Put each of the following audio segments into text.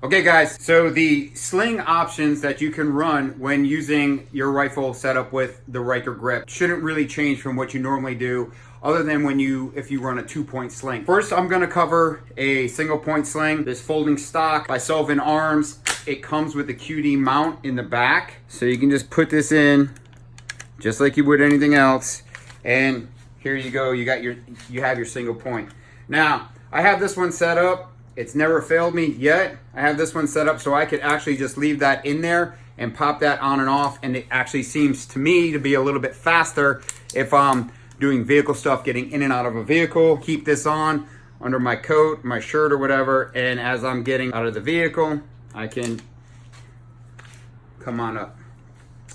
Okay guys, so the sling options that you can run when using your rifle setup with the RYKER Grip shouldn't really change from what you normally do, other than if you run a 2-point sling. First, I'm gonna cover a single point sling. This folding stock by Sullivan Arms. It comes with a QD mount in the back. So you can just put this in just like you would anything else. And here you go, you have your single point. Now, I have this one set up. It's never failed me yet. I have this one set up so I could actually just leave that in there and pop that on and off, and it actually seems to me to be a little bit faster if I'm doing vehicle stuff, getting in and out of a vehicle. Keep this on under my coat, my shirt or whatever, and as I'm getting out of the vehicle, I can come on up.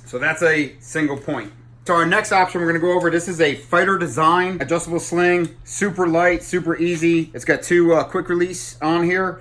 So that's a single point. So our next option we're gonna go over, this is a fighter design adjustable sling, super light, super easy. It's got two quick release on here,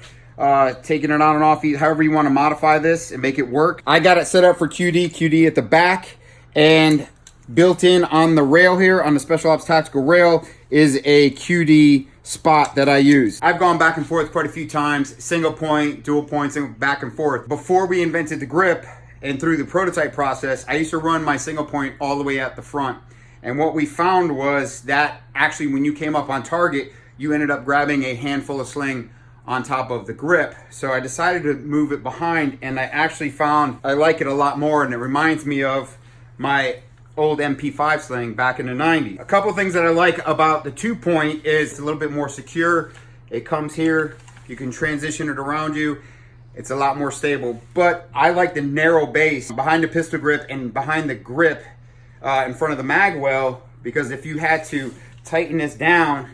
taking it on and off, however you wanna modify this and make it work. I got it set up for QD at the back, and built in on the rail here, on the Special Ops Tactical rail, is a QD spot that I use. I've gone back and forth quite a few times, single point, dual point, single back and forth. Before we invented the grip, and through the prototype process, I used to run my single point all the way at the front. And what we found was that actually when you came up on target, you ended up grabbing a handful of sling on top of the grip. So I decided to move it behind, and I actually found I like it a lot more, and it reminds me of my old MP5 sling back in the 90s. A couple things that I like about the 2-point is it's a little bit more secure. It comes here, you can transition it around you. It's a lot more stable, but I like the narrow base behind the pistol grip and behind the grip in front of the mag well, because if you had to tighten this down,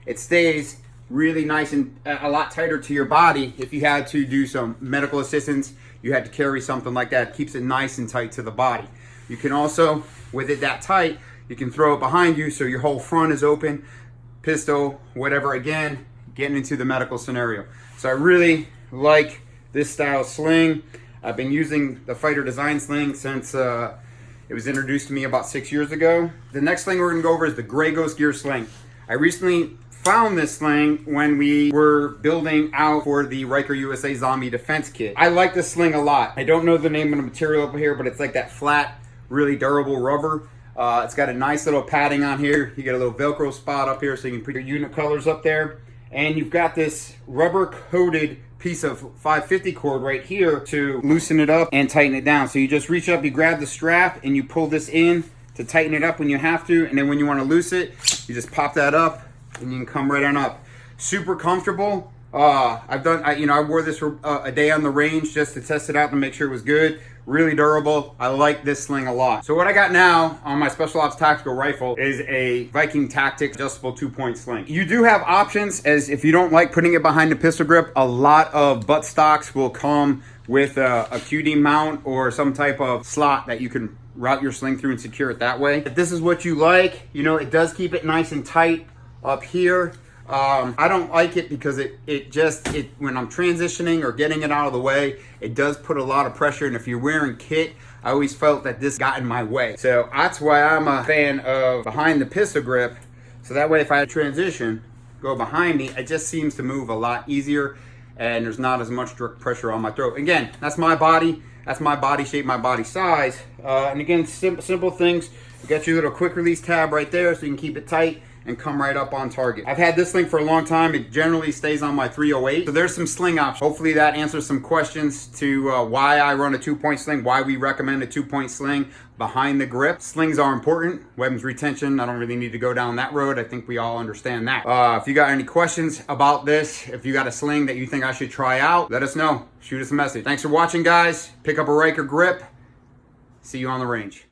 it stays really nice and a lot tighter to your body. If you had to do some medical assistance, you had to carry something like that, it keeps it nice and tight to the body. You can also, with it that tight, you can throw it behind you so your whole front is open, pistol, whatever, again, getting into the medical scenario. So I really like this style sling. I've been using the fighter design sling since it was introduced to me about 6 years ago. The next thing we're gonna go over is the Gray Ghost Gear sling. I recently found this sling when we were building out for the RYKER USA Zombie Defense Kit. I like this sling a lot. I don't know the name of the material over here, but it's like that flat, really durable rubber. It's got a nice little padding on here. You get a little Velcro spot up here so you can put your unit colors up there. And you've got this rubber coated piece of 550 cord right here to loosen it up and tighten it down. So you just reach up, you grab the strap, and you pull this in to tighten it up when you have to. And then when you want to loosen it, you just pop that up and you can come right on up. Super comfortable. I wore this for a day on the range just to test it out to make sure it was good. Really durable. I like this sling a lot. So what I got now on my Special Ops Tactical rifle is a Viking Tactics adjustable 2-point sling. You do have options, as if you don't like putting it behind the pistol grip, a lot of butt stocks will come with a QD mount or some type of slot that you can route your sling through and secure it that way. If this is what you like, you know, it does keep it nice and tight up here. I don't like it because it when I'm transitioning or getting it out of the way, it does put a lot of pressure, and if you're wearing kit, I always felt that this got in my way. So that's why I'm a fan of behind the pistol grip, so that way if I transition, go behind me, it just seems to move a lot easier and there's not as much direct pressure on my throat. Again, that's my body shape, my body size, and again, simple things. You got your little quick release tab right there so you can keep it tight and come right up on target. I've had this sling for a long time. It generally stays on my 308. So there's some sling options. Hopefully that answers some questions to why I run a 2-point sling, why we recommend a 2-point sling behind the grip. Slings are important. Weapons retention, I don't really need to go down that road. I think we all understand that. If you got any questions about this, if you got a sling that you think I should try out, let us know. Shoot us a message. Thanks for watching, guys. Pick up a RYKER Grip. See you on the range.